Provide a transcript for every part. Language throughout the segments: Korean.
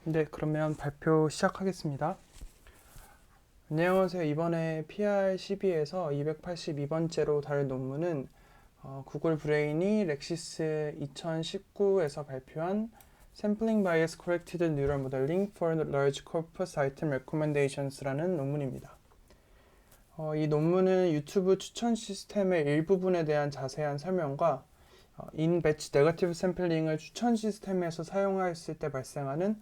네, 그러면 발표 시작하겠습니다. 안녕하세요. 이번에 PR12에서 282번째로 다룰 논문은 구글 브레인이 렉시스 2019에서 발표한 Sampling Bias Corrected Neural Modeling for Large Corpus Item Recommendations라는 논문입니다. 이 논문은 유튜브 추천 시스템의 일부분에 대한 자세한 설명과 in-batch negative sampling을 추천 시스템에서 사용하였을 때 발생하는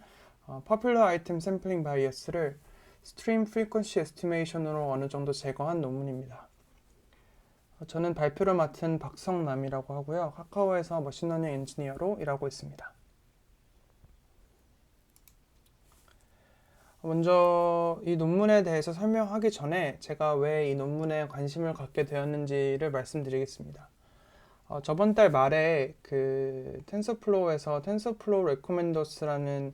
popular item sampling bias를 stream frequency estimation으로 어느 정도 제거한 논문입니다. 저는 발표를 맡은 박성남이라고 하고요. 카카오에서 머신러닝 엔지니어로 일하고 있습니다. 먼저 이 논문에 대해서 설명하기 전에 제가 왜 이 논문에 관심을 갖게 되었는지를 말씀드리겠습니다. 저번 달 말에 그 텐서플로우에서 텐서플로우 레코멘더스라는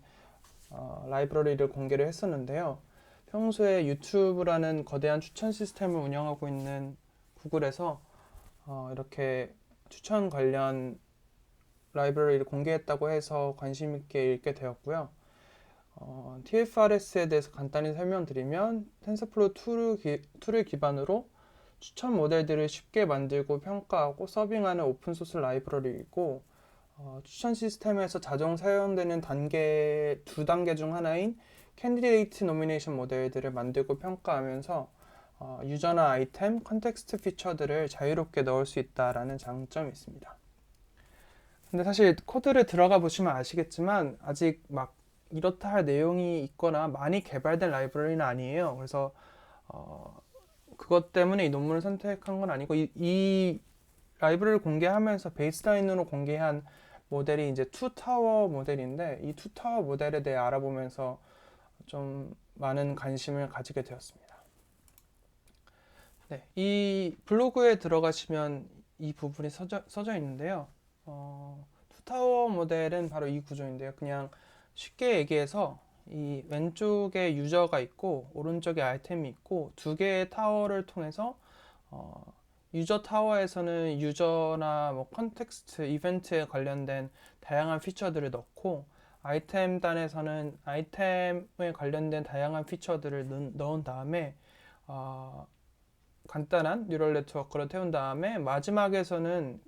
라이브러리를 공개를 했었는데요. 평소에 유튜브라는 거대한 추천 시스템을 운영하고 있는 구글에서 이렇게 추천 관련 라이브러리를 공개했다고 해서 관심 있게 읽게 되었고요. TFRS에 대해서 간단히 설명드리면 텐서플로우 툴을 기반으로 추천 모델들을 쉽게 만들고 평가하고 서빙하는 오픈소스 라이브러리이고 추천 시스템에서 자동 사용되는 두 단계 중 하나인 캔디데이트 노미네이션 모델들을 만들고 평가하면서 유저나 아이템, 컨텍스트 피처들을 자유롭게 넣을 수 있다라는 장점이 있습니다. 근데 사실 코드를 들어가 보시면 아시겠지만 아직 막 이렇다 할 내용이 있거나 많이 개발된 라이브러리는 아니에요. 그래서 그것 때문에 이 논문을 선택한 건 아니고 이 라이브러리를 공개하면서 베이스라인으로 공개한 모델이 이제 투타워 모델인데 이 투타워 모델에 대해 알아보면서 좀 많은 관심을 가지게 되었습니다. 네, 이 블로그에 들어가시면 이 부분이 써져 있는데요. 투타워 모델은 바로 이 구조인데요. 그냥 쉽게 얘기해서 이 왼쪽에 유저가 있고 오른쪽에 아이템이 있고 두 개의 타워를 통해서 유저 타워에서는 유저나 뭐 컨텍스트, 이벤트에 관련된 다양한 피처들을 넣고 아이템 단에서는 아이템에 관련된 다양한 피처들을 넣은 다음에 간단한 뉴럴 네트워크로 태운 다음에 마지막에서는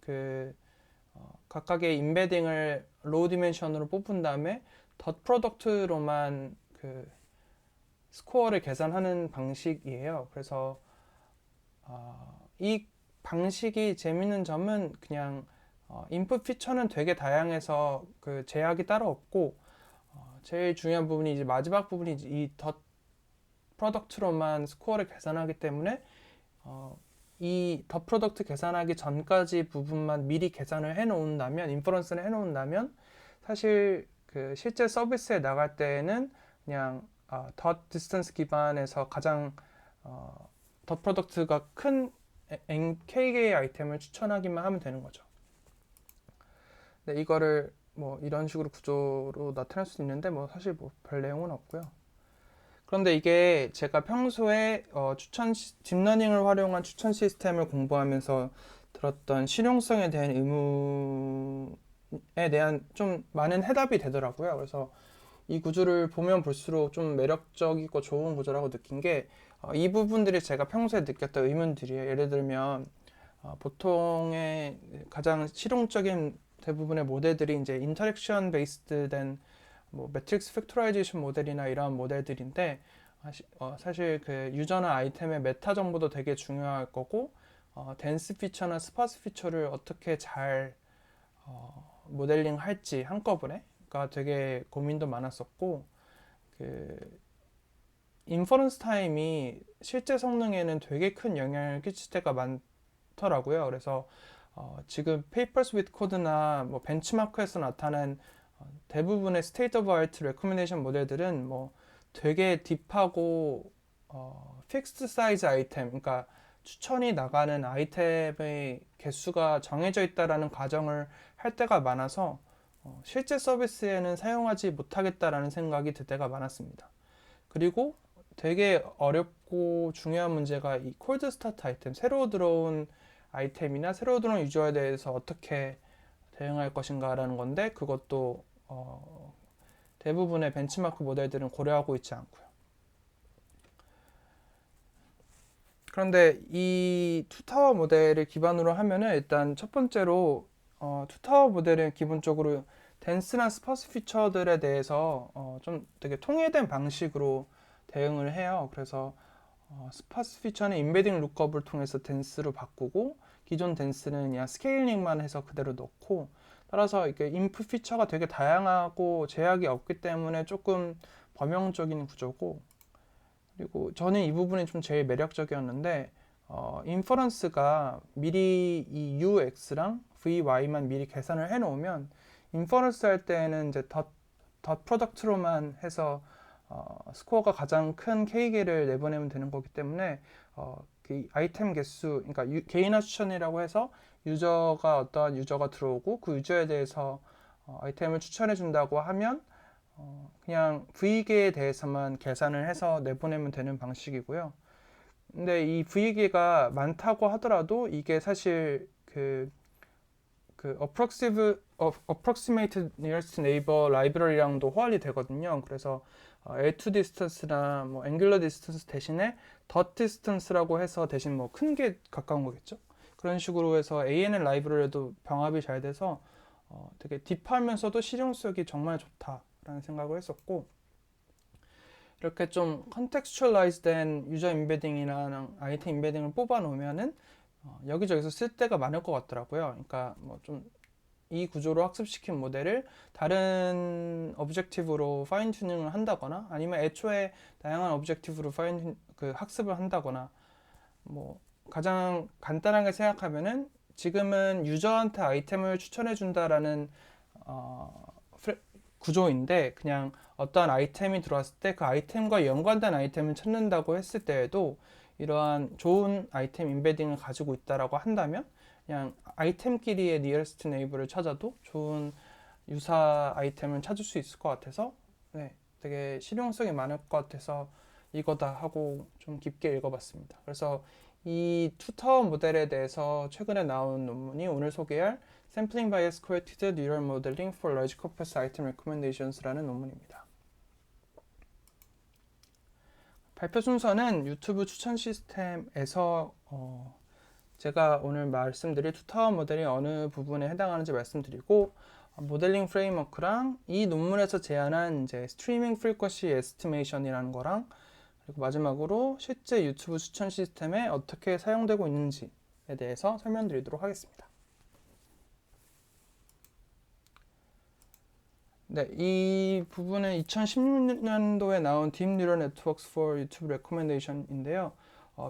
각각의 임베딩을 로우 디멘션으로 뽑은 다음에 덧 프로덕트로만 스코어를 계산하는 방식이에요. 그래서 이 방식이 재밌는 점은 그냥 인풋 피처는 되게 다양해서 제약이 따로 없고 제일 중요한 부분이 이제 마지막 부분이 이 덧 프로덕트로만 스코어를 계산하기 때문에 이 덧 프로덕트 계산하기 전까지 부분만 미리 계산을 해놓는다면 인퍼런스를 해놓는다면 사실 실제 서비스에 나갈 때에는 그냥 덧 디스턴스 기반에서 가장 덧 프로덕트가 큰 nk의 아이템을 추천하기만 하면 되는 거죠. 네, 이거를 뭐 이런 식으로 구조로 나타낼 수 있는데 뭐 사실 뭐 별 내용은 없고요. 그런데 이게 제가 평소에 딥러닝을 활용한 추천 시스템을 공부하면서 들었던 실용성에 대한 의문에 대한 좀 많은 해답이 되더라고요. 그래서 이 구조를 보면 볼수록 좀 매력적이고 좋은 구조라고 느낀 게 이 부분들이 제가 평소에 느꼈던 의문들이에요. 예를 들면 보통의 가장 실용적인 대부분의 모델들이 이제 인터랙션 베이스드 된 뭐 매트릭스 팩토라이제이션 모델이나 이러한 모델들인데 사실 유저나 아이템의 메타 정보도 되게 중요할 거고 덴스 피처나 스파스 피처를 어떻게 잘 모델링 할지 한꺼번에가 되게 고민도 많았었고 인퍼런스 타임이 실제 성능에는 되게 큰 영향을 끼칠 때가 많더라고요. 그래서 지금 페이퍼스 위드 코드나 뭐 벤치마크에서 나타난 대부분의 스테이트 오브 아트 레코멘데이션 모델들은 뭐 되게 딥하고 픽스드 사이즈 아이템, 그러니까 추천이 나가는 아이템의 개수가 정해져 있다라는 가정을 할 때가 많아서 실제 서비스에는 사용하지 못하겠다라는 생각이 들 때가 많았습니다. 그리고 되게 어렵고 중요한 문제가 이 콜드 스타트 아이템, 새로 들어온 아이템이나 새로 들어온 유저에 대해서 어떻게 대응할 것인가라는 건데 그것도 대부분의 벤치마크 모델들은 고려하고 있지 않고요. 그런데 이 투타워 모델을 기반으로 하면은 일단 첫 번째로 투타워 모델은 기본적으로 덴스나 스파스 피처들에 대해서 좀 되게 통일된 방식으로 대응을 해요. 그래서 스파스 피처는 인베딩 룩업을 통해서 덴스로 바꾸고 기존 덴스는 그냥 스케일링만 해서 그대로 넣고, 따라서 이게 인풋 피처가 되게 다양하고 제약이 없기 때문에 조금 범용적인 구조고, 그리고 저는 이 부분이 좀 제일 매력적이었는데 인퍼런스가 미리 이 UX랑 VY만 미리 계산을 해 놓으면 인퍼런스 할 때는 이제 덧 프로덕트로만 해서 스코어가 가장 큰 K개를 내보내면 되는 거기 때문에 그 아이템 개수, 그러니까 개인화 추천이라고 해서 유저가 어떠한 유저가 들어오고 그 유저에 대해서 아이템을 추천해 준다고 하면 그냥 V개에 대해서만 계산을 해서 내보내면 되는 방식이고요. 근데 이 V개가 많다고 하더라도 이게 사실 그 approximate nearest neighbor 라이브러리랑도 호환이 되거든요. 그래서 L2 distance나 뭐 angular distance 대신에 dot distance라고 해서 대신 뭐 큰 게 가까운 거겠죠. 그런 식으로 해서 ANN 라이브러리도 병합이 잘 돼서 되게 딥하면서도 실용성이 정말 좋다라는 생각을 했었고, 이렇게 좀 컨텍스츄얼라이즈 된 유저 인베딩이나 아이템 인베딩을 뽑아 놓으면은 여기저기서 쓸 데가 많을 것 같더라고요. 그러니까 뭐 좀 이 구조로 학습시킨 모델을 다른 오브젝티브로 파인 튜닝을 한다거나 아니면 애초에 다양한 오브젝티브로 그 학습을 한다거나, 뭐 가장 간단하게 생각하면은 지금은 유저한테 아이템을 추천해 준다라는 구조인데, 그냥 어떠한 아이템이 들어왔을 때 그 아이템과 연관된 아이템을 찾는다고 했을 때에도 이러한 좋은 아이템 인베딩을 가지고 있다라고 한다면 그냥 아이템끼리의 니어스트 네이버를 찾아도 좋은 유사 아이템을 찾을 수 있을 것 같아서 네, 되게 실용성이 많을 것 같아서 이거다 하고 좀 깊게 읽어봤습니다. 그래서 이 투타워 모델에 대해서 최근에 나온 논문이 오늘 소개할 Sampling Bias Corrected Neural Modeling for Large Corpus Item Recommendations라는 논문입니다. 발표 순서는 유튜브 추천 시스템에서 제가 오늘 말씀드릴 투타워 모델이 어느 부분에 해당하는지 말씀드리고, 모델링 프레임워크랑 이 논문에서 제안한 이제 스트리밍 프리퀀시 에스티메이션이라는 거랑, 그리고 마지막으로 실제 유튜브 추천 시스템에 어떻게 사용되고 있는지에 대해서 설명드리도록 하겠습니다. 네, 이 부분은 2016년도에 나온 Deep Neural Networks for YouTube Recommendation인데요.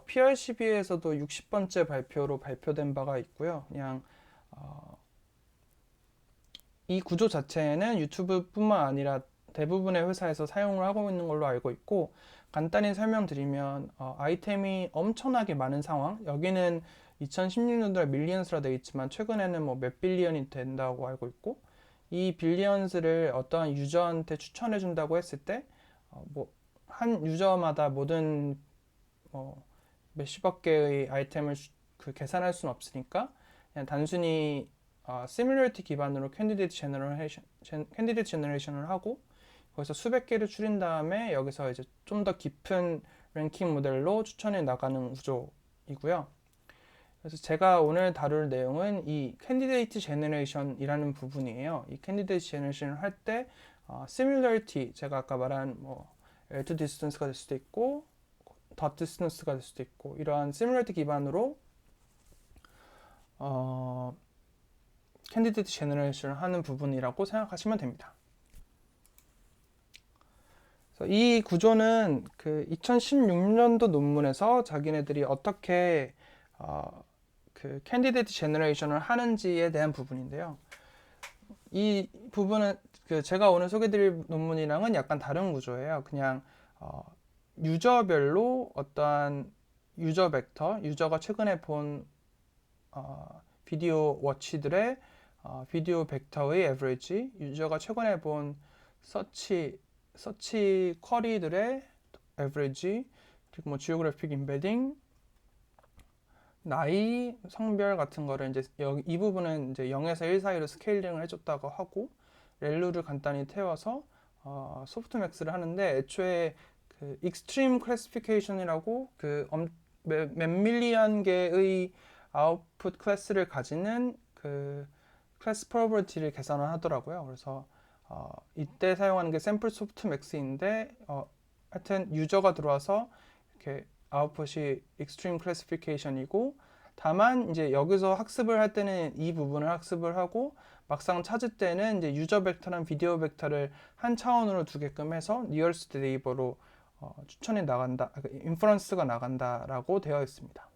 PRCB에서도 60번째 발표로 발표된 바가 있고요. 그냥 이 구조 자체는 유튜브뿐만 아니라 대부분의 회사에서 사용을 하고 있는 걸로 알고 있고, 간단히 설명드리면 아이템이 엄청나게 많은 상황, 여기는 2016년도에 밀리언스라 되어 있지만 최근에는 뭐 몇 빌리언이 된다고 알고 있고, 이 빌리언스를 어떠한 유저한테 추천해 준다고 했을 때 뭐 한 유저마다 모든 몇십억 개의 아이템을 계산할 수는 없으니까 그냥 단순히 시뮬러리티 기반으로 캔디데이트 제너레이션을 하고 거기서 수백 개를 추린 다음에 여기서 이제 좀 더 깊은 랭킹 모델로 추천해 나가는 구조이고요. 그래서 제가 오늘 다룰 내용은 이 캔디데이트 제너레이션이라는 부분이에요. 이 캔디데이트 제너레이션을 할 때 시뮬러리티, 제가 아까 말한 뭐 L2 디스턴스가 될 수도 있고 덧 디스턴스가 될 수도 있고, 이러한 시뮬러리티 기반으로 캔디데이트 제너레이션을 하는 부분이라고 생각하시면 됩니다. 그래서 이 구조는 그 2016년도 논문에서 자기네들이 어떻게 그 캔디데이트 제너레이션을 하는지에 대한 부분인데요. 이 부분은 그 제가 오늘 소개드릴 논문이랑은 약간 다른 구조예요. 그냥 유저별로 어떠한 유저 벡터, 유저가 최근에 본 비디오 워치들의 비디오 벡터의 에버리지, 유저가 최근에 본 서치 쿼리들의 에버리지, 그리고 뭐 지오그래픽 인베딩, 나이, 성별 같은 거를 이제 이 부분은 이제 0에서 1 사이로 스케일링을 해줬다고 하고, 렐루를 간단히 태워서 소프트맥스를 하는데 애초에 그 익스트림 클래시피케이션이라고 몇 밀리언 개의 아웃풋 클래스를 가지는 그 클래스 프로버티를 계산을 하더라고요. 그래서 이때 사용하는 게 샘플 소프트맥스인데 하여튼 유저가 들어와서 이렇게 아웃풋이 익스트림 클래시피케이션이고 다만 이제 여기서 학습을 할 때는 이 부분을 학습을 하고 막상 찾을 때는 이제 유저 벡터랑 비디오 벡터를 한 차원으로 두게끔 해서 니어스트 네이버로 추천이 나간다, 인퍼런스가 나간다라고 되어 있습니다.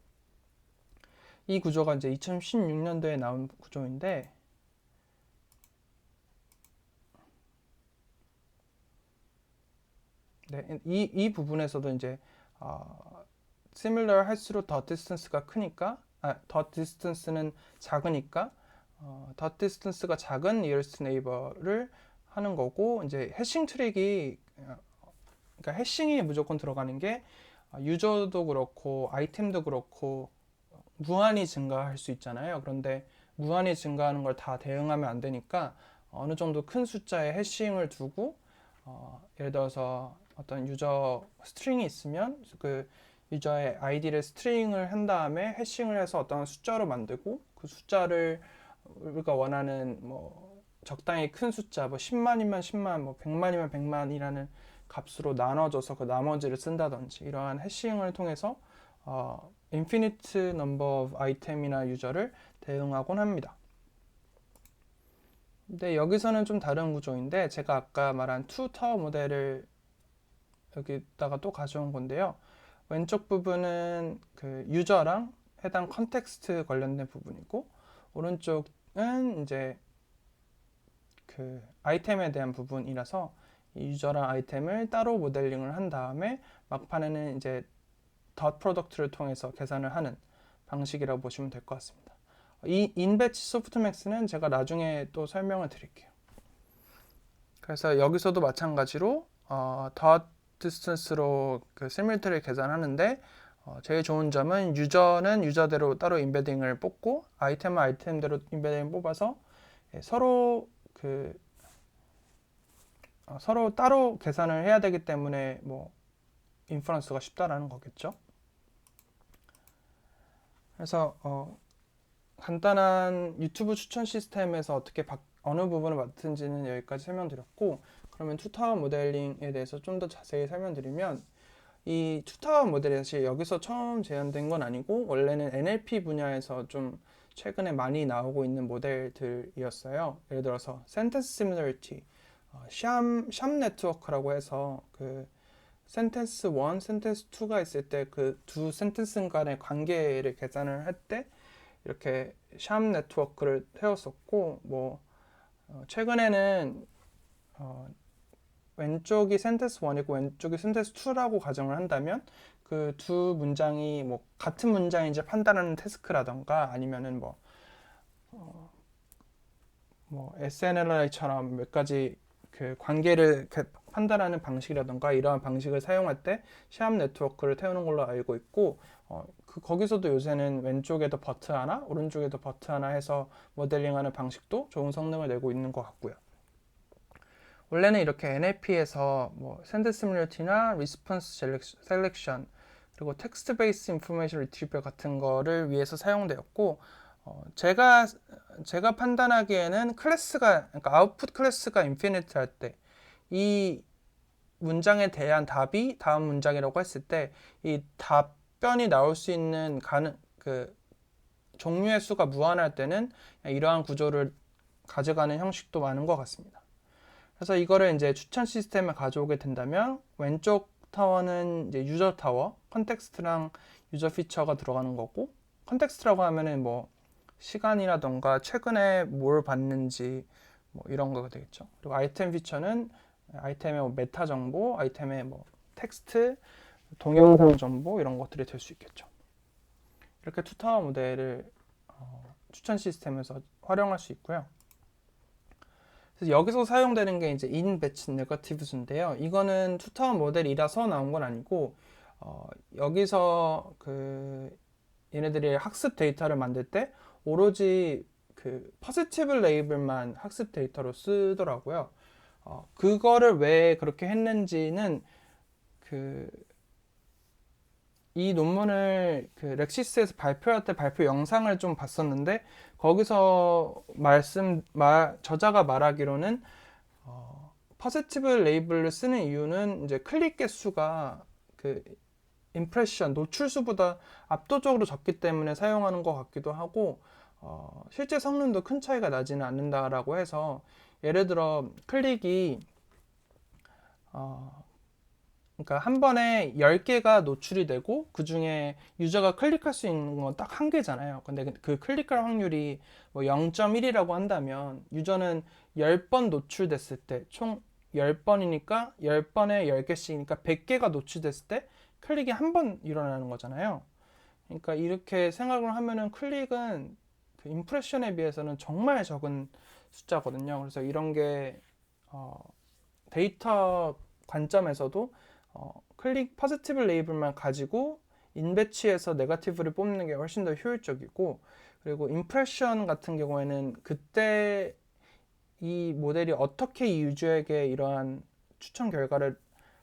이 구조가 이제 2016년도에 나온 구조인데 네, 이 부분에서도 이제 similar 할수록 더 디스턴스가 크니까 더 디스턴스는 작으니까 더 디스턴스가 작은 nearest neighbor를 하는 거고 이제 해싱 트릭이 그러니까 해싱이 무조건 들어가는 게 유저도 그렇고 아이템도 그렇고 무한히 증가할 수 있잖아요. 그런데 무한히 증가하는 걸 다 대응하면 안 되니까 어느 정도 큰 숫자의 해싱을 두고 예를 들어서 어떤 유저 스트링이 있으면 그 유저의 아이디를 스트링을 한 다음에 해싱을 해서 어떤 숫자로 만들고 그 숫자를 우리가 원하는 뭐 적당히 큰 숫자 뭐 10만이면 10만 뭐 100만이면 100만이라는 값으로 나눠줘서 그 나머지를 쓴다든지 이러한 해싱을 통해서 infinite number of 아이템이나 유저를 대응하곤 합니다. 근데 여기서는 좀 다른 구조인데 제가 아까 말한 투 타워 모델을 여기다가 또 가져온 건데요. 왼쪽 부분은 그 유저랑 해당 컨텍스트 관련된 부분이고 오른쪽은 이제 그 아이템에 대한 부분이라서 이 유저랑 아이템을 따로 모델링을 한 다음에 막판에는 이제 덧 프로덕트를 통해서 계산을 하는 방식이라고 보시면 될 것 같습니다. 이 인배치 소프트맥스는 제가 나중에 또 설명을 드릴게요. 그래서 여기서도 마찬가지로 덧 디스턴스로 그 시뮬트를 계산하는데 제일 좋은 점은 유저는 유저대로 따로 인베딩을 뽑고 아이템은 아이템대로 인베딩을 뽑아서 서로 서로 따로 계산을 해야 되기 때문에 뭐 인퍼런스가 쉽다라는 거겠죠. 그래서 간단한 유튜브 추천 시스템에서 어떻게 어느 부분을 맡은지는 여기까지 설명드렸고 그러면 투타워 모델링에 대해서 좀 더 자세히 설명드리면 이 투타워 모델이 사실 여기서 처음 제안된 건 아니고 원래는 NLP 분야에서 좀 최근에 많이 나오고 있는 모델들이었어요. 예를 들어서 Sentence Similarity, 샴 네트워크라고 해서 그 센텐스 1, 센텐스 2가 있을 때 그 두 센텐스 간의 관계를 계산을 할 때 이렇게 샴 네트워크를 세웠었고 뭐 최근에는 왼쪽이 센텐스 1이고 왼쪽이 센텐스 2라고 가정을 한다면 그 두 문장이 뭐 같은 문장인지 판단하는 태스크라던가 아니면은 뭐 SNLI처럼 몇 가지 그 관계를 판단하는 방식이라던가 이러한 방식을 사용할 때 샴 네트워크를 태우는 걸로 알고 있고 거기서도 요새는 왼쪽에도 버트 하나 오른쪽에도 버트 하나 해서 모델링하는 방식도 좋은 성능을 내고 있는 것 같고요. 원래는 이렇게 NLP에서 뭐 샌드 시뮬리티나 리스폰스 셀렉션 그리고 텍스트 베이스 인포메이션 리트리버 같은 거를 위해서 사용되었고 제가 판단하기에는 그러니까 아웃풋 클래스가 인피니트 할 때 이 문장에 대한 답이 다음 문장이라고 했을 때 이 답변이 나올 수 있는 그 종류의 수가 무한할 때는 이러한 구조를 가져가는 형식도 많은 것 같습니다. 그래서 이거를 이제 추천 시스템에 가져오게 된다면 왼쪽 타워는 이제 유저 타워, 컨텍스트랑 유저 피처가 들어가는 거고 컨텍스트라고 하면은 뭐 시간이라던가 최근에 뭘 봤는지 뭐 이런 거가 되겠죠. 그리고 아이템 피처는 아이템의 뭐 메타 정보, 아이템의 뭐 텍스트, 동영상 정보 이런 것들이 될 수 있겠죠. 이렇게 투타워 모델을 추천 시스템에서 활용할 수 있고요. 그래서 여기서 사용되는 게 이제 in batch negative인데요. 이거는 투타워 모델이라서 나온 건 아니고 여기서 그 얘네들이 학습 데이터를 만들 때 오로지 그 포지티브 레이블만 학습 데이터로 쓰더라고요. 그거를 왜 그렇게 했는지는 그 이 논문을 그 렉시스에서 발표할 때 발표 영상을 좀 봤었는데 거기서 저자가 말하기로는 포지티브 레이블을 쓰는 이유는 이제 클릭 개수가 그 임프레션 노출수보다 압도적으로 적기 때문에 사용하는 것 같기도 하고 실제 성능도 큰 차이가 나지는 않는다라고 해서 예를 들어 클릭이 그러니까 한 번에 10개가 노출이 되고 그 중에 유저가 클릭할 수 있는 건 딱 한 개잖아요. 근데 그 클릭할 확률이 뭐 0.1이라고 한다면 유저는 10번 노출됐을 때 총 10번이니까 10번에 10개씩이니까 100개가 노출됐을 때 클릭이 한 번 일어나는 거잖아요. 그러니까 이렇게 생각을 하면은 클릭은 그 임프레션에 비해서는 정말 적은 숫자거든요. 그래서 이런 게 데이터 관점에서도 클릭 포지티브 레이블만 가지고 인배치에서 네거티브를 뽑는 게 훨씬 더 효율적이고, 그리고 임프레션 같은 경우에는 그때 이 모델이 어떻게 이 유저에게 이러한 추천 결과를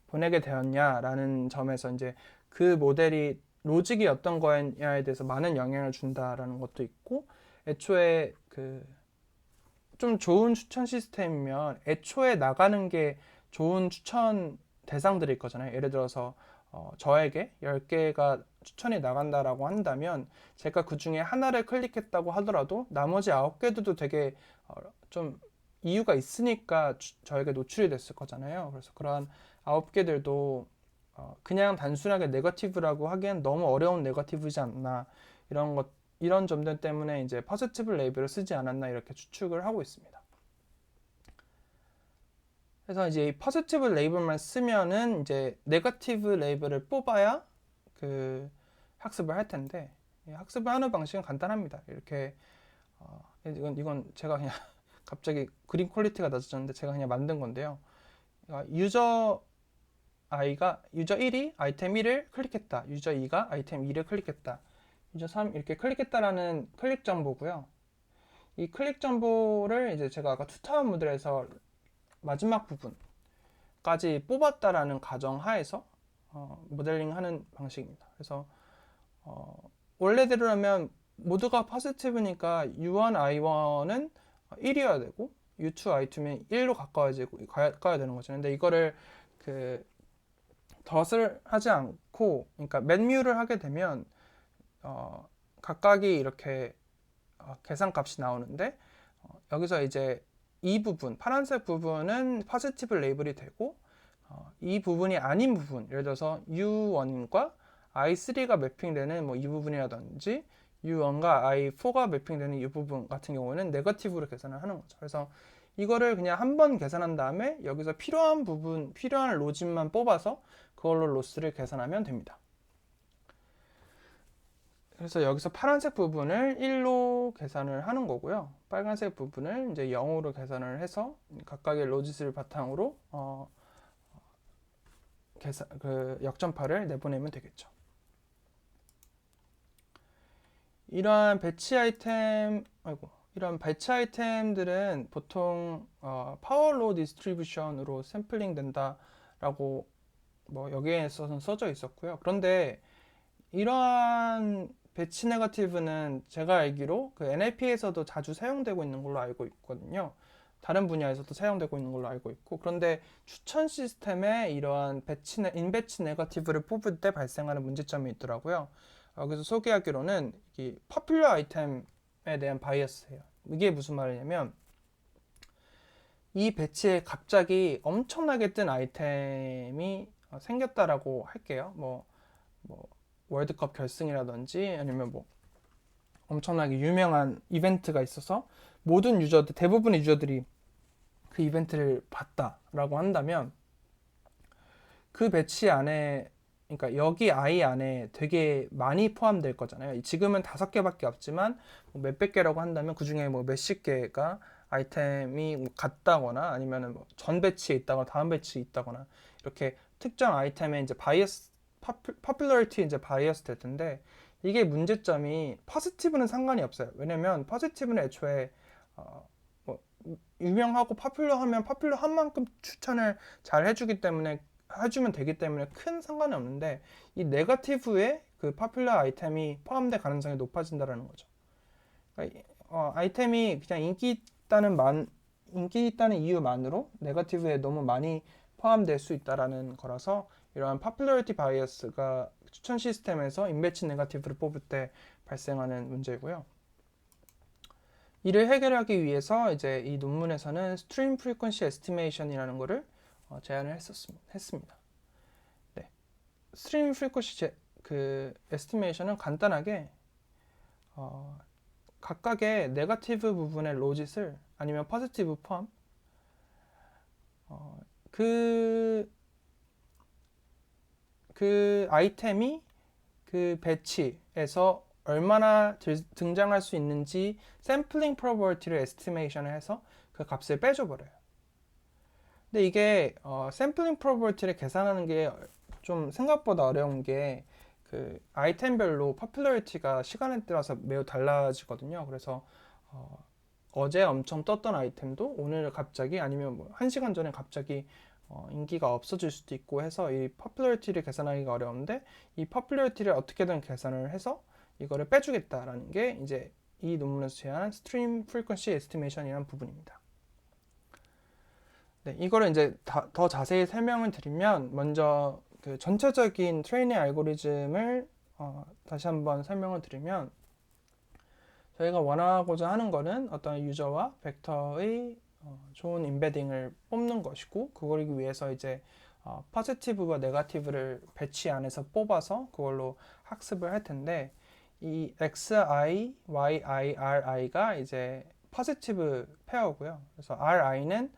보내게 되었냐라는 점에서 이제 그 모델이 로직이 어떤 거냐에 대해서 많은 영향을 준다라는 것도 있고, 애초에 그 좀 좋은 추천 시스템이면 애초에 나가는 게 좋은 추천 대상들일 거잖아요. 예를 들어서 저에게 10개가 추천이 나간다라고 한다면 제가 그 중에 하나를 클릭했다고 하더라도 나머지 9개도 되게 좀 이유가 있으니까 저에게 노출이 됐을 거잖아요. 그래서 그러한 9개들도 그냥 단순하게 네거티브라고 하기엔 너무 어려운 네거티브지 않나, 이런 점들 때문에 이제 포지티브 레이블을 쓰지 않았나 이렇게 추측을 하고 있습니다. 그래서 이제 이 포지티브 레이블만 쓰면은 이제 네거티브 레이블을 뽑아야 그 학습을 할 텐데, 학습을 하는 방식은 간단합니다. 이렇게 이건 제가 그냥 갑자기 그림 퀄리티가 낮아졌는데 제가 그냥 만든 건데요. 유저 1이 아이템 1을 클릭했다. 유저 2가 아이템 2를 클릭했다. 유저 3 이렇게 클릭했다라는 클릭 정보고요. 이 클릭 정보를 이제 제가 아까 투타운 모델에서 마지막 부분까지 뽑았다라는 가정 하에서 모델링하는 방식입니다. 그래서 원래대로라면 모두가 포지티브니까 U1, I1은 1이어야 되고 U2, I2면 1로 가까워야 되는 거죠. 근데 이거를 그 덫을 하지 않고, 그러니까 맨뮤를 하게 되면 각각이 이렇게 계산값이 나오는데 여기서 이제 이 부분, 파란색 부분은 포지티브 레이블이 되고 이 부분이 아닌 부분, 예를 들어서 U1과 I3가 매핑되는 뭐 이 부분이라든지 U1과 I4가 매핑되는 이 부분 같은 경우는 네거티브로 계산을 하는 거죠. 그래서 이거를 그냥 한 번 계산한 다음에 여기서 필요한 부분, 필요한 로직만 뽑아서 그걸로 로스를 계산하면 됩니다. 그래서 여기서 파란색 부분을 1로 계산을 하는 거고요. 빨간색 부분을 이제 0으로 계산을 해서 각각의 로짓을 바탕으로 역전파를 내보내면 되겠죠. 이러한 배치 아이템들은 보통 파워로 디스트리뷰션으로 샘플링 된다라고 뭐 여기에서는 써져 있었고요. 그런데 이러한 배치 네거티브는 제가 알기로 그 NLP에서도 자주 사용되고 있는 걸로 알고 있거든요. 다른 분야에서도 사용되고 있는 걸로 알고 있고, 그런데 추천 시스템에 이러한 인배치 네거티브를 뽑을 때 발생하는 문제점이 있더라고요. 여기서 소개하기로는 이 퍼퓰러 아이템에 대한 바이어스예요. 이게 무슨 말이냐면 이 배치에 갑자기 엄청나게 뜬 아이템이 생겼다라고 할게요. 뭐 월드컵 결승이라든지 아니면 뭐 엄청나게 유명한 이벤트가 있어서 대부분의 유저들이 그 이벤트를 봤다라고 한다면 그 배치 안에, 그러니까 여기 아이 안에 되게 많이 포함될 거잖아요. 지금은 5개밖에 없지만 뭐 몇백 개라고 한다면 그 중에 뭐 몇십 개가 아이템이 뭐 같다거나 아니면은 뭐 전 배치에 있다거나 다음 배치에 있다거나 이렇게 특정 아이템의 이제 popularity 이제 바이어스 될 텐데, 이게 문제점이 포지티브는 상관이 없어요. 왜냐면 포지티브는 애초에 뭐 유명하고 파퓰러하면 파퓰러한 만큼 추천을 잘 해주면 되기 때문에 큰 상관이 없는데, 이 네거티브에 그 파퓰러 아이템이 포함될 가능성이 높아진다라는 거죠. 그러니까 아이템이 그냥 인기 있다는 이유만으로 네거티브에 너무 많이 포함될 수 있다라는 거라서, 이러한 파퓰러리티 바이어스가 추천 시스템에서 인베치 네거티브를 뽑을 때 발생하는 문제고요. 이를 해결하기 위해서 이제 이 논문에서는 스트림 프리퀀시 에스티메이션이라는 거를 제안을 했습니다. 네. 스트림 프리퀀시 그 에스티메이션은 간단하게 각각의 네거티브 부분의 로짓을 아니면 포지티브 포함 그 아이템이 그 배치에서 얼마나 등장할 수 있는지 샘플링 프로버티를 에스티메이션을 해서 그 값을 빼줘버려요. 근데 이게 샘플링 프로버티를 계산하는 게 좀 생각보다 어려운 게, 그 아이템별로 퍼퓰러리티가 시간에 따라서 매우 달라지거든요. 그래서 어제 엄청 떴던 아이템도 오늘 갑자기, 아니면 뭐 1시간 전에 갑자기 인기가 없어질 수도 있고 해서 이 퍼퓰러리티를 계산하기가 어려운데, 이 퍼퓰러리티를 어떻게든 계산을 해서 이거를 빼주겠다라는 게 이제 이 논문에서 제안한 스트림 프리퀀시 에스티메이션이라는 부분입니다. 네, 이거를 이제 더 자세히 설명을 드리면, 먼저 그 전체적인 트레이닝 알고리즘을 다시 한번 설명을 드리면, 저희가 원하고자 하는 거는 어떤 유저와 벡터의 좋은 인베딩을 뽑는 것이고, 그걸 위해서 이제 포지티브와 네거티브를 배치 안에서 뽑아서 그걸로 학습을 할 텐데, 이 xi, yi, ri가 이제 포지티브 페어고요. 그래서 ri는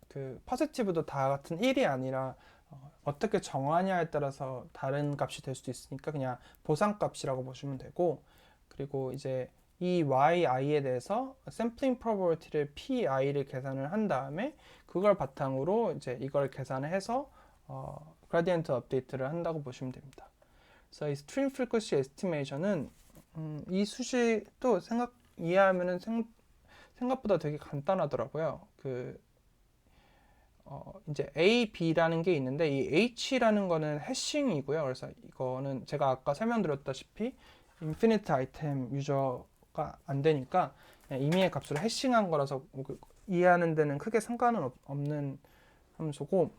그 포지티브도 다 같은 1이 아니라 어떻게 정하냐에 따라서 다른 값이 될 수도 있으니까 그냥 보상값이라고 보시면 되고, 그리고 이제 이 yi에 대해서 샘플링 프로버티를 pi를 계산을 한 다음에 그걸 바탕으로 이제 이걸 계산을 해서 그라디언트 업데이트를 한다고 보시면 됩니다. 그래서 이 스트림 프리퀀시 에스티메이션은 이 수식도 이해하면은 생각보다 되게 간단하더라고요. 이제 A, B라는 게 있는데, 이 H라는 거는 해싱이고요. 그래서 이거는 제가 아까 설명드렸다시피 인피니트 아이템 유저가 안 되니까 임의의 값으로 해싱한 거라서 이해하는 데는 크게 상관은 없는 함수고,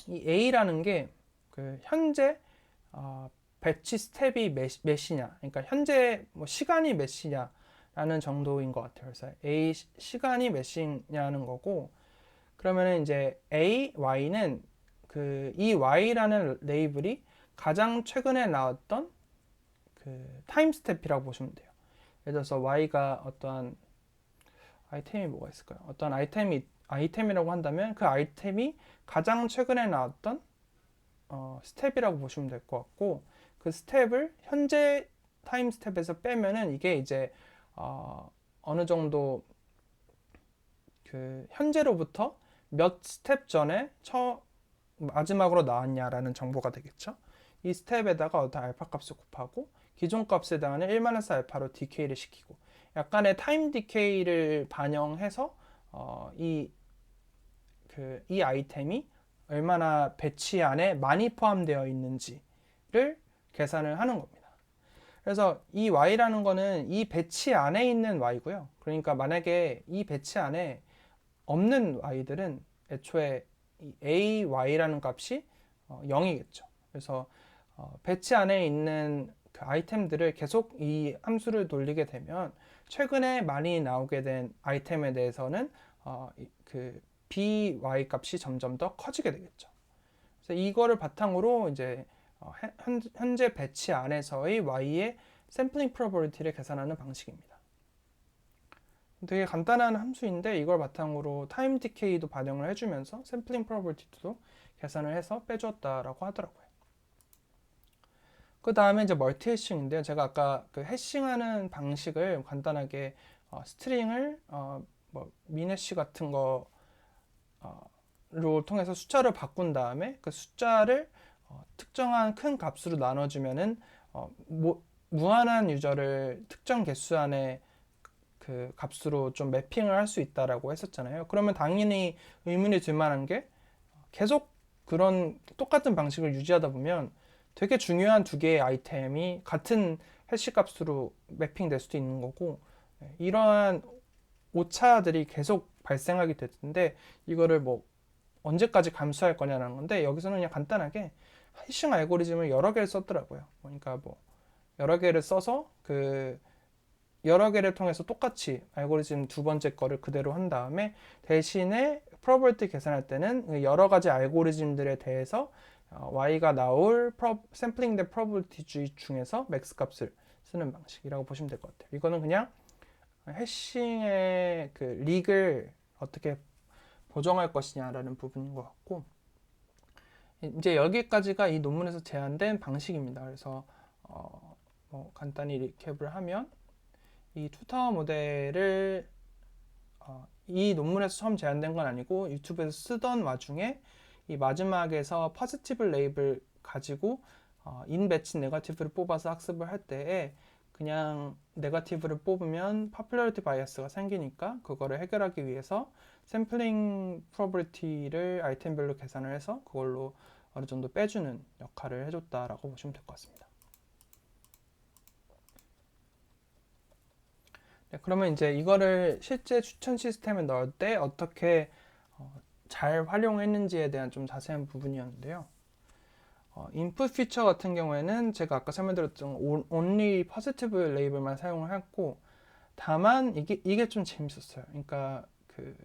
이 A라는 게 그 현재 배치 스텝이 몇이냐, 그러니까 현재 뭐 시간이 몇이냐라는 정도인 것 같아요. 그래서 A 시간이 몇이냐는 거고, 그러면은 이제 A, Y는 이 Y라는 레이블이 가장 최근에 나왔던 그 타임 스텝이라고 보시면 돼요. 예를 들어서 Y가 어떠한 아이템이 뭐가 있을까요? 어떤 아이템이라고 한다면 그 아이템이 가장 최근에 나왔던 스텝이라고 보시면 될 것 같고, 그 스텝을 현재 타임 스텝에서 빼면은 이게 이제 어느 정도 그 현재로부터 몇 스텝 전에 마지막으로 나왔냐라는 정보가 되겠죠. 이 스텝에다가 어떤 알파 값을 곱하고 기존 값에 대한 1-알파로 디케이를 시키고, 약간의 타임 디케이를 반영해서 이 아이템이 얼마나 배치 안에 많이 포함되어 있는지를 계산을 하는 겁니다. 그래서 이 y라는 거는 이 배치 안에 있는 y고요. 그러니까 만약에 이 배치 안에 없는 y들은 애초에 a, y라는 값이 0이겠죠. 그래서 배치 안에 있는 그 아이템들을 계속 이 함수를 돌리게 되면 최근에 많이 나오게 된 아이템에 대해서는 그 by 값이 점점 더 커지게 되겠죠. 그래서 이거를 바탕으로 이제 현재 배치 안에서의 y의 샘플링 프로버비티를 계산하는 방식입니다. 되게 간단한 함수인데, 이걸 바탕으로 타임 디케이도 반영을 해주면서 샘플링 프로버비티도 계산을 해서 빼주었다라고 하더라고요. 그 다음에 이제 멀티 해싱인데요. 제가 아까 그 해싱하는 방식을 간단하게 스트링을 뭐 미네시 같은 거로 통해서 숫자를 바꾼 다음에 그 숫자를 특정한 큰 값으로 나눠주면은 무한한 유저를 특정 개수 안에 그 값으로 좀 매핑을 할 수 있다라고 했었잖아요. 그러면 당연히 의문이 들 만한 게 계속 그런 똑같은 방식을 유지하다 보면 되게 중요한 두 개의 아이템이 같은 해시 값으로 매핑될 수도 있는 거고, 이러한 오차들이 계속 발생하게 될 텐데 이거를 뭐 언제까지 감수할 거냐는 건데, 여기서는 그냥 간단하게 해싱 알고리즘을 여러 개를 썼더라고요. 그러니까 뭐 여러 개를 써서 그 여러 개를 통해서 똑같이 알고리즘 두 번째 거를 그대로 한 다음에 대신에 프로버빌티 계산할 때는 여러 가지 알고리즘들에 대해서 y가 나올 샘플링된 프로버빌티 중에서 맥스 값을 쓰는 방식이라고 보시면 될 것 같아요. 이거는 그냥 해싱의 그 릭을 어떻게 보정할 것이냐라는 부분인 것 같고, 이제 여기까지가 이 논문에서 제안된 방식입니다. 그래서 뭐 간단히 리캡을 하면 이 투타워 모델을 이 논문에서 처음 제안된 건 아니고 유튜브에서 쓰던 와중에 이 마지막에서 포지티브 레이블 가지고 인 배치 네거티브를 뽑아서 학습을 할 때에 그냥 네거티브를 뽑으면 포퓰러리티 바이어스가 생기니까 그거를 해결하기 위해서 샘플링 프로버빌티를 아이템별로 계산을 해서 그걸로 어느 정도 빼주는 역할을 해줬다라고 보시면 될 것 같습니다. 네, 그러면 이제 이거를 실제 추천 시스템에 넣을 때 어떻게 잘 활용했는지에 대한 좀 자세한 부분이었는데요. 인풋 피처 같은 경우에는 제가 아까 설명드렸던 only positive 레이블만 사용을 했고, 다만 이게 좀 재밌었어요. 그러니까 그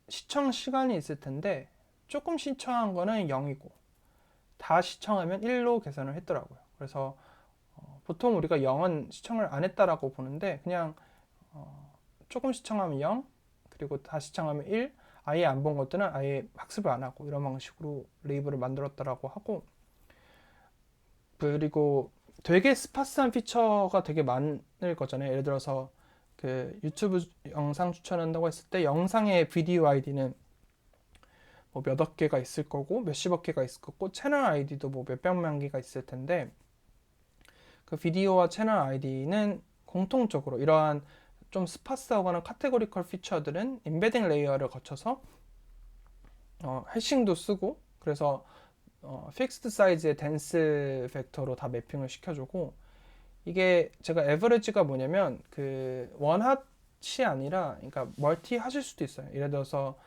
시청 시간이 있을 텐데 조금 시청한 거는 0이고 다 시청하면 1로 계산을 했더라고요. 그래서 보통 우리가 0은 시청을 안 했다라고 보는데 그냥 조금 시청하면 0, 그리고 다 시청하면 1, 아예 안 본 것들은 아예 학습을 안 하고 이런 방식으로 레이블을 만들었다라고 하고, 그리고 되게 스파스한 피처가 되게 많을 거잖아요. 예를 들어서 그 유튜브 영상 추천한다고 했을 때 영상의 비디오 아이디는 뭐 몇억 개가 있을 거고 몇십억 개가 있을 거고 채널 아이디도 뭐 몇백만 개가 있을 텐데, 그 비디오와 채널 아이디는 공통적으로 이러한 좀 스파스하거나 카테고리컬 피처들은 임베딩 레이어를 거쳐서 해싱도 쓰고, 그래서 픽스드 사이즈의 덴스 벡터로 다 매핑을 시켜주고, 이게 제가 에버리지가 뭐냐면 그 원핫이 아니라 그러니까 멀티 하실 수도 있어요. 예를 들어서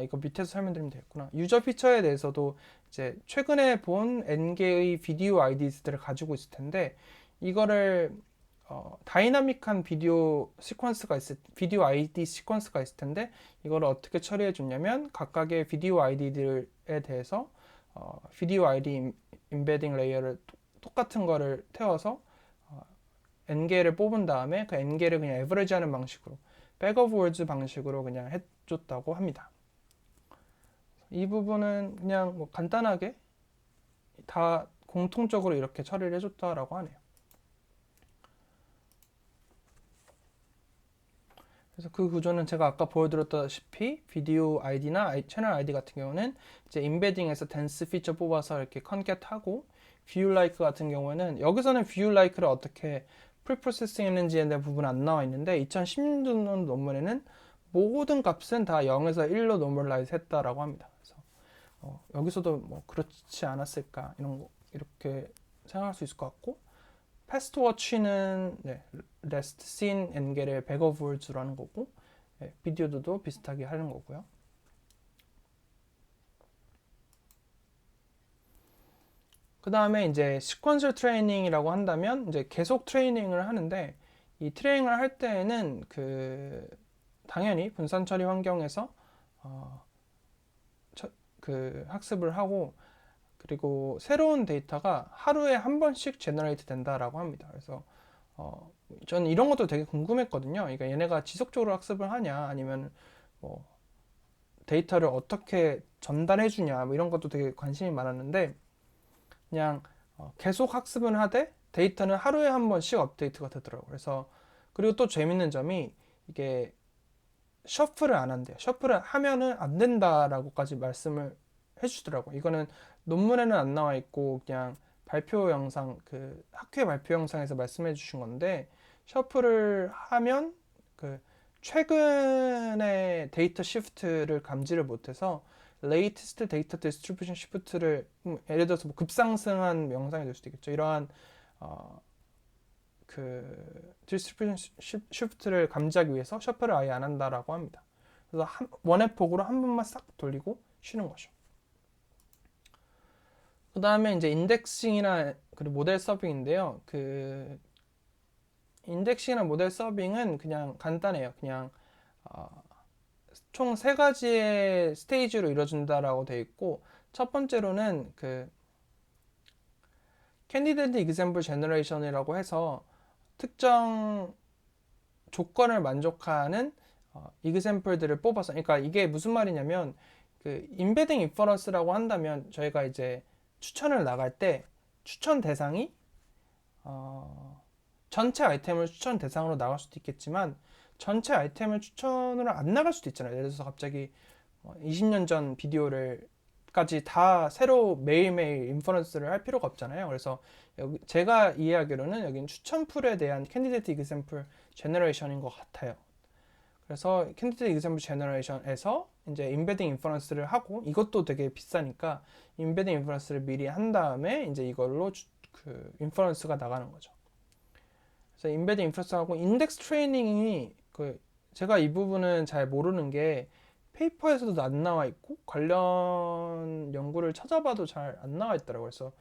이거 밑에서 설명드리면 되겠구나. 유저 피처에 대해서도 이제 최근에 본 N개의 비디오 아이디들을 가지고 있을 텐데, 이거를 다이나믹한 비디오 비디오 아이디 시퀀스가 있을 텐데 이거를 어떻게 처리해 줬냐면 각각의 비디오 아이디들에 대해서 비디오 아이디 임베딩 레이어를 똑같은 거를 태워서 n개를 뽑은 다음에 그 n개를 그냥 에버리지 하는 방식으로 백 오브 월즈 방식으로 그냥 해줬다고 합니다. 이 부분은 그냥 뭐 간단하게 다 공통적으로 이렇게 처리를 해줬다라고 하네요. 그래서 그 구조는 제가 아까 보여드렸다시피 비디오 아이디나 채널 아이디 같은 경우는 이제 임베딩에서 댄스 피처 뽑아서 이렇게 컨캣하고, view like 같은 경우에는 여기서는 view like를 어떻게 프리프로세싱 했는지에 대한 부분은 안 나와 있는데 2016년 논문에는 모든 값은 다 0에서 1로 노멀라이즈 했다라고 합니다. 그래서 여기서도 뭐 그렇지 않았을까 이렇게 생각할 수 있을 것 같고, 패스트워치는 레스트 씬 n개를 백 오브 월즈라는 거고, 비디오도 비슷하게 하는 거고요. 그 다음에 이제 시퀀셜 트레이닝이라고 한다면 이제 계속 트레이닝을 하는데, 이 트레이닝을 할 때에는 그 당연히 분산 처리 환경에서 그 학습을 하고, 그리고 새로운 데이터가 하루에 한 번씩 제너레이트 된다라고 합니다. 그래서 저는 이런 것도 되게 궁금했거든요. 그러니까 얘네가 지속적으로 학습을 하냐, 아니면 뭐 데이터를 어떻게 전달해 주냐, 뭐 이런 것도 되게 관심이 많았는데, 그냥 계속 학습을 하되 데이터는 하루에 한 번씩 업데이트가 되더라고요. 그래서 그리고 또 재밌는 점이 이게 셔플을 안 한대요. 셔플을 하면은 안 된다라고까지 말씀을 해주더라고요. 이거는 논문에는 안 나와 있고 그냥 발표 영상, 그 학회 발표 영상에서 말씀해 주신 건데, 셔플을 하면 그 최근의 데이터 시프트를 감지를 못해서 latest 데이터 디스트리뷰션 시프트를 예를 들어서 뭐 급상승한 명상이 될 수도 있겠죠. 이러한 그 디스트리뷰션 시프트를 감지하기 위해서 셔플을 아예 안 한다라고 합니다. 그래서 원의 폭으로 한 번만 싹 돌리고 쉬는 거죠. 그 다음에 이제 인덱싱이나 그리고 모델 서빙인데요. 그 인덱싱이나 모델 서빙은 그냥 간단해요. 그냥 총 세 가지의 스테이지로 이루어진다라고 되어 있고, 첫 번째로는 그 캔디데이트 example generation이라고 해서 특정 조건을 만족하는 example들을 뽑아서, 그러니까 이게 무슨 말이냐면 그 embedding inference라고 한다면 저희가 이제 추천을 나갈 때 추천 대상이 전체 아이템을 추천 대상으로 나갈 수도 있겠지만 전체 아이템을 추천으로 안 나갈 수도 있잖아요. 예를 들어서 갑자기 20년 전 비디오를 까지 다 새로 매일매일 인퍼런스를 할 필요가 없잖아요. 그래서 여기 제가 이해하기로는 여기는 추천 풀에 대한 캔디데이트 이그샘플 제너레이션인 것 같아요. 그래서 캔디데이트 이그샘플 제너레이션에서 이제 인베딩 인퍼런스를 하고, 이것도 되게 비싸니까 인베딩 인퍼런스를 미리 한 다음에 이제 이걸로 그 인퍼런스가 나가는 거죠. 그래서 인베딩 인퍼런스하고 인덱스 트레이닝이 그 제가 이 부분은 잘 모르는 게 페이퍼에서도 안 나와 있고 관련 연구를 찾아봐도 잘 안 나와 있더라고요. 그래서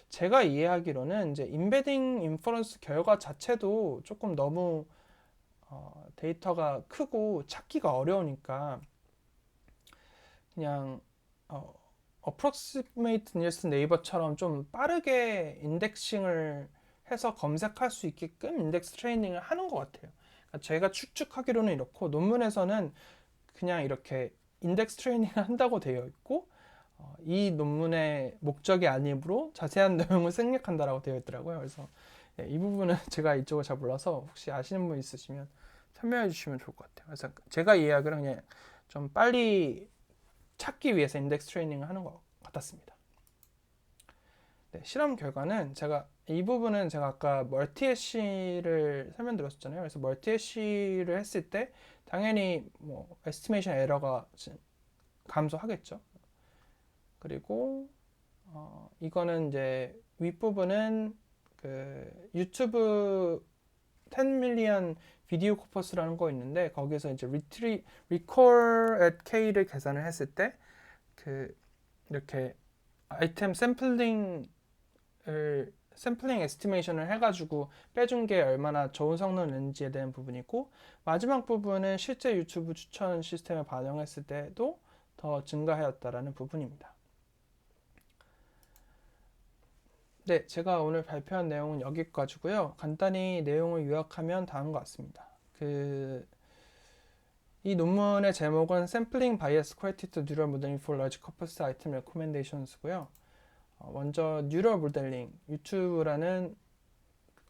제가 이해하기로는 이제 인베딩 인퍼런스 결과 자체도 조금 너무 데이터가 크고 찾기가 어려우니까 그냥 approximate nearest neighbor처럼 좀 빠르게 인덱싱을 해서 검색할 수 있게끔 인덱스 트레이닝을 하는 것 같아요. 그러니까 제가 추측하기로는 이렇고, 논문에서는 그냥 이렇게 인덱스 트레이닝을 한다고 되어 있고, 이 논문의 목적이 아니므로 자세한 내용을 생략한다라고 되어 있더라고요. 그래서 이 부분은 제가 이쪽을 잘 몰라서 혹시 아시는 분 있으시면 설명해 주시면 좋을 것 같아요. 그래서 제가 이해하기로는 그냥 좀 빨리 찾기 위해서 인덱스 트레이닝을 하는 것 같았습니다. 네, 실험 결과는 이 부분은 제가 아까 멀티해시를 설명드렸었잖아요. 그래서 멀티해시를 했을 때 당연히 뭐 에스티메이션 에러가 감소하겠죠. 그리고 이거는 이제 윗부분은 그 유튜브 10 밀리언 비디오 코퍼스라는 거 있는데, 거기서 이제 recall at k를 계산을 했을 때 그 이렇게 아이템 샘플링 에스티메이션을 해가지고 빼준 게 얼마나 좋은 성능을 냈는지에 대한 부분이고, 마지막 부분은 실제 유튜브 추천 시스템을 반영했을 때도 더 증가하였다라는 부분입니다. 네, 제가 오늘 발표한 내용은 여기까지고요. 간단히 내용을 요약하면 다음과 같습니다. 이 논문의 제목은 Sampling Bias Corrected Neural Modeling for Large Corpus Item Recommendations고요. 먼저 뉴럴 모델링, 유튜브라는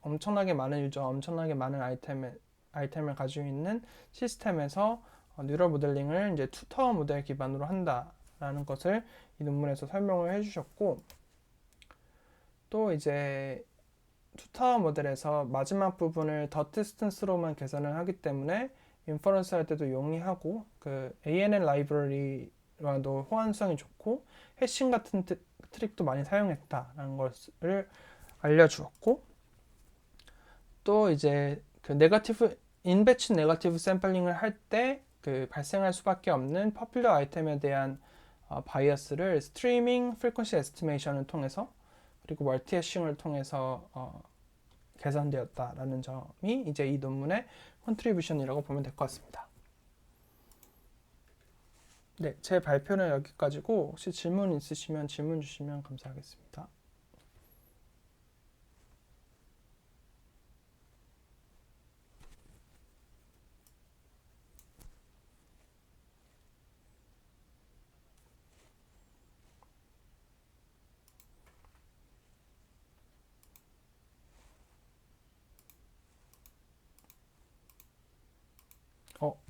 엄청나게 많은 유저, 엄청나게 많은 아이템을 가지고 있는 시스템에서 뉴럴 모델링을 이제 투타워 모델 기반으로 한다라는 것을 이 논문에서 설명을 해주셨고, 또 이제 투타워 모델에서 마지막 부분을 더 디스턴스로만 계산을 하기 때문에 인퍼런스 할 때도 용이하고, 그 ANN 라이브러리와도 호환성이 좋고 해싱 같은 트릭도 많이 사용했다라는 것을 알려주었고, 또 이제 그 인배치 네거티브 샘플링을 할 때 그 발생할 수밖에 없는 퍼퓰러 아이템에 대한 바이어스를 스트리밍 프리퀀시 에스티메이션을 통해서 그리고 멀티 해싱을 통해서 개선되었다라는 점이 이제 이 논문의 컨트리뷰션이라고 보면 될 것 같습니다. 네, 제 발표는 여기까지고, 혹시 질문 있으시면 질문 주시면 감사하겠습니다.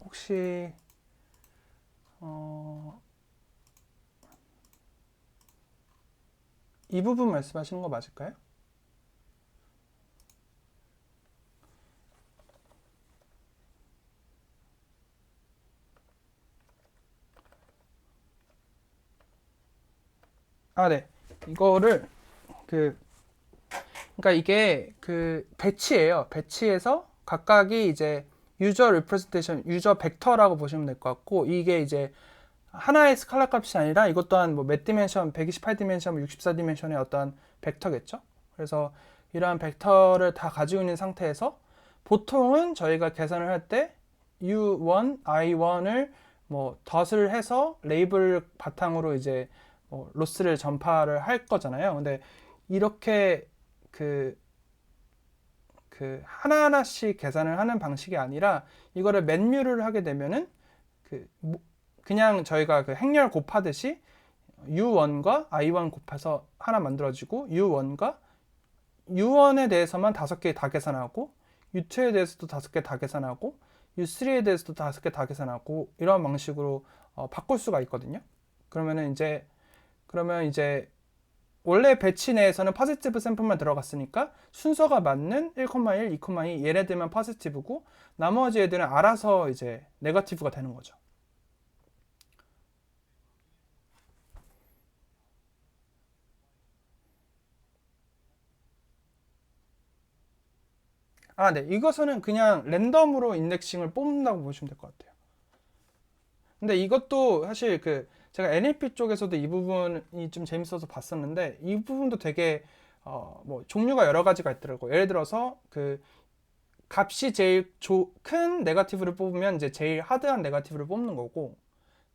혹시 이 부분 말씀하시는 거 맞을까요? 네. 이거를 그 그러니까 이게 그 배치예요. 배치에서 각각이 이제 유저 리프레젠테이션, 유저 벡터라고 보시면 될 것 같고, 이게 이제 하나의 스칼라 값이 아니라 이것 또한 뭐 몇 디멘션, 128 디멘션, 64 디멘션의 어떤 벡터겠죠. 그래서 이러한 벡터를 다 가지고 있는 상태에서 보통은 저희가 계산을 할 때 U1, I1을 뭐 덧을 해서 레이블 바탕으로 이제 뭐 로스를 전파를 할 거잖아요. 근데 이렇게 그, 하나하나씩 계산을 하는 방식이 아니라 이거를 맨뮤를 하게 되면은 그냥 저희가 그 행렬 곱하듯이 U1과 I1 곱해서 하나 만들어지고 U1에 대해서만 5개 다 계산하고 U2에 대해서도 5개 다 계산하고 U3에 대해서도 5개 다 계산하고 이런 방식으로 바꿀 수가 있거든요. 그러면 이제 원래 배치 내에서는 포지티브 샘플만 들어갔으니까 순서가 맞는 1,1, 2,2 얘네들만 포지티브고 나머지 애들은 알아서 이제 네거티브가 되는 거죠. 네. 이것은 그냥 랜덤으로 인덱싱을 뽑는다고 보시면 될 것 같아요. 근데 이것도 사실 제가 NLP 쪽에서도 이 부분이 좀 재밌어서 봤었는데 이 부분도 되게 뭐 종류가 여러 가지가 있더라고요. 예를 들어서 값이 제일 큰 네거티브를 뽑으면 이제 제일 하드한 네거티브를 뽑는 거고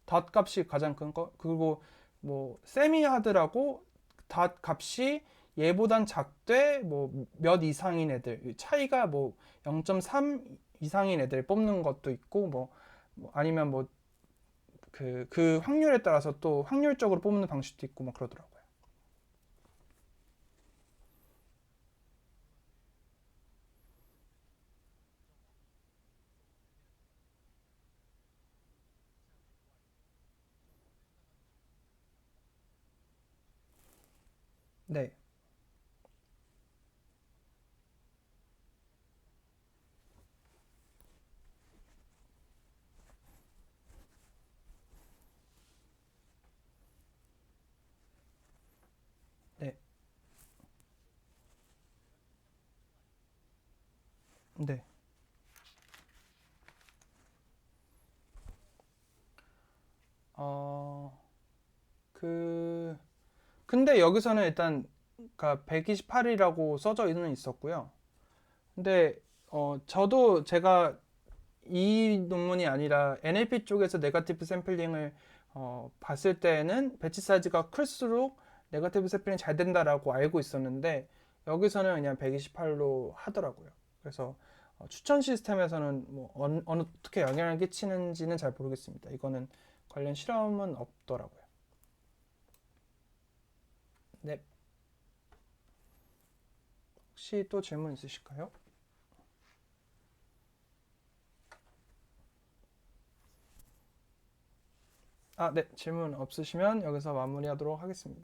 닷 값이 가장 큰 거, 그리고 뭐 세미 하드라고 닷 값이 얘보단 작되 뭐 몇 이상인 애들, 차이가 뭐 0.3 이상인 애들 뽑는 것도 있고 뭐 아니면 뭐 그 확률에 따라서 또 확률적으로 뽑는 방식도 있고 뭐 그러더라고요. 네, 네, 네. 어, 그 근데 여기서는 일단 128이라고 써져 있는 있었고요. 근데 저도 제가 이 논문이 아니라 NLP 쪽에서 네거티브 샘플링을 봤을 때는 배치 사이즈가 클수록 네거티브 샘플링 잘 된다라고 알고 있었는데 여기서는 그냥 128로 하더라고요. 그래서 추천 시스템에서는 뭐 어떻게 영향을 끼치는지는 잘 모르겠습니다. 이거는 관련 실험은 없더라고요. 네, 혹시 또 질문 있으실까요? 네, 질문 없으시면 여기서 마무리하도록 하겠습니다.